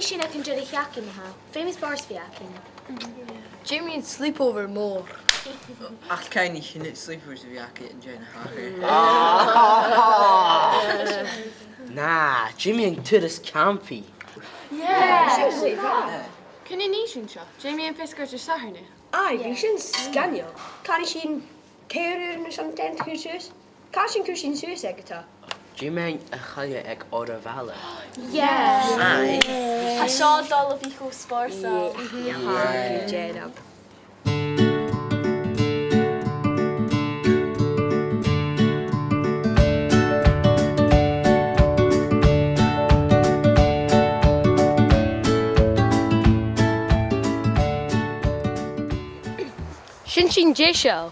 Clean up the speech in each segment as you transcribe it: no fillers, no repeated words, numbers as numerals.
ní sin ag an deirí cheacin na ha. Famous bars fi acin. Jimmy and sleepover more. Ach cai ní sin sleepers bhí acu an Jane Hacker. Nah, Jimmy and Tudas campy. Can you ní sin seo? Jamie and Fisker to Saturday. Ai, bhí sin scanio. Cádi sin céirúir na san 10 cursús? Cá sin cursín suas agatá? Jimmy a chaile ag Ora Valla. Yeah. A seo dul a bhí go spórsa. Jedab. Sin J-Show.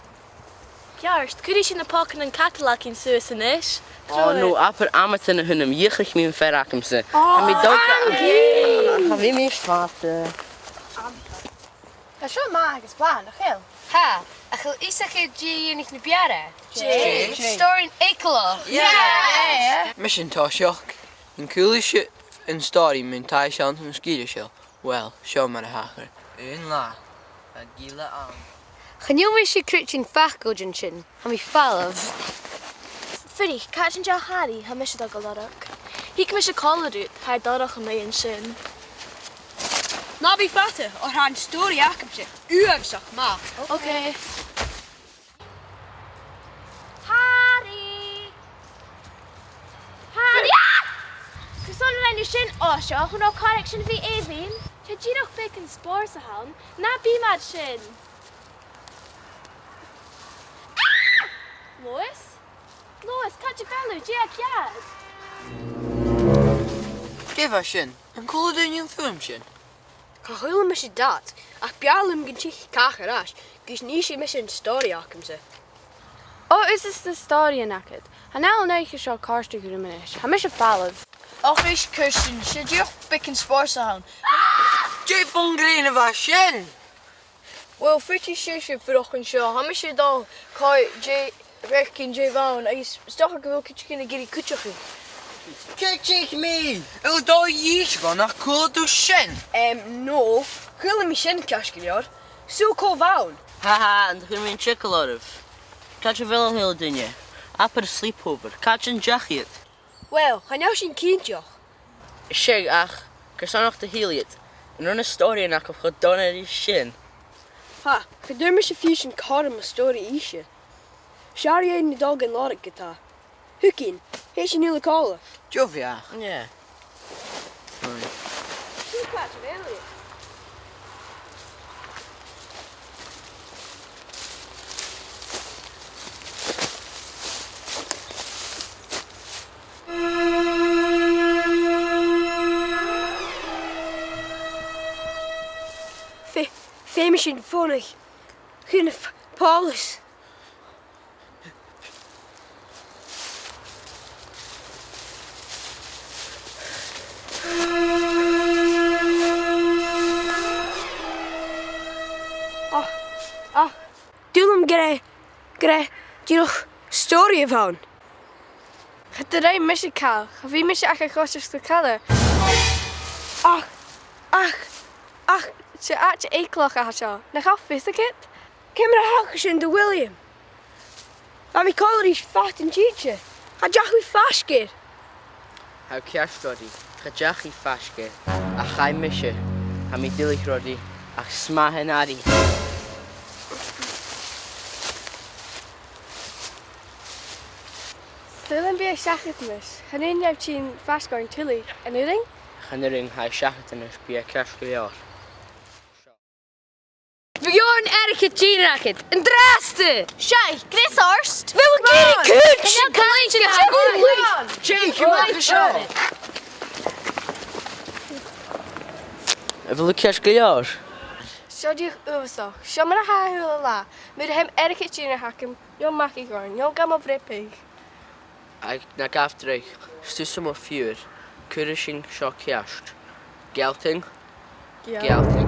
Jarst, could sin na pocan an Cadillac in suas in ish? Oh no, apar amatan na hunam yichlich mi ferrachim se. Ha mi doka. Ha mi mi fate. Tá seo má agus plán a chill. Ha, a chael isach e G yn eich nibiara. Jay. Story in Eikelo. Mission tá seach. An coolise an story min tai sean an skíide seo. Well, seo mar a hacher. Un lá. A gila an. Chanil me si critchin fachgojin sin. Ha mi falaf. Fyddi, ca sin jo Harry, ha mis ag golorach. Hic mis a collarút, ha dorach am ein sin. Na bhí fata ó ran stóri acam sin. Uamsach má. Okay. Harry! Harry! Cos on lein sin osio, hwn o correction fi Evin. Cha girach bec yn spor sa hawn, na bimad sin. Lois? Lois, catch a fellow, Jack Yad. Gef sin. An cool dyn yw'n ffilm sin. Ca hwyl me si dat, ach bialum gyn sich cach arall, gys ní si mis yn stóri acam se. Oh, is this the story in akid? Ha now neich seo carstu gyruminish. Ha mis a falaf. Och is Kirsten, si diolch bic yn sporsa hawn. Jay von Green of a sin. Wel, ffriti si si fyrwch yn sio, ha mis i dal coi J... Recyn J fawn, a stoch ag fel cytch gyn i gyrru cwtioch chi. Kijk me. El do yis van nach cool do sin. No, hwyl mi sin casgilior. So co fawn. Haha, and chyn mi'n chicolorif. Catch a villa hill dinje. Apar sleepover. Catch an jachiet. Wel, ga nou sin kindjoch. Sheg ach, kersanach de heliet. En run a story en ak of gedonna die shin. Ha, gedur me si fusion karm a story isje. Shari een dog en larik geta. Hukin, hees je nieuwe kolen. Jovia. Yeah. Famous in vonnig. Geen Paulus. Doe hem gre, die nog story van. Het is een missie wie missie eigenlijk grootste te kallen? Ach, ze uit je eeklag gaat zo. Dan ga vis ik het. Camera haakjes in de William. Maar mijn color is fat en jeetje. Ga je wie vastgeer. Hou kerst rodi. Gajachi fashke. Ach hai mishe. Ha mi dillich rodi. Ach sma henadi. Zullen we zeggen mis? Gaan in jouw team vast gaan tilly en nu ding? Ganering hai shachetin is bia kerst gejaar. We gaan erg het G-racket. Een draaste. Shai, Chris Horst. We wil geen kutsch. Jake, je mag geshow. Even look kerst gejaar. Zo die overzag. Zo maar haar hele la. Met hem erg het G hakken. Jo mag ik gewoon. Jo ga maar vrippig. Ik nak after stussen maar vuur. Kurishin shok kerst. Gelting. Ja. Gelting.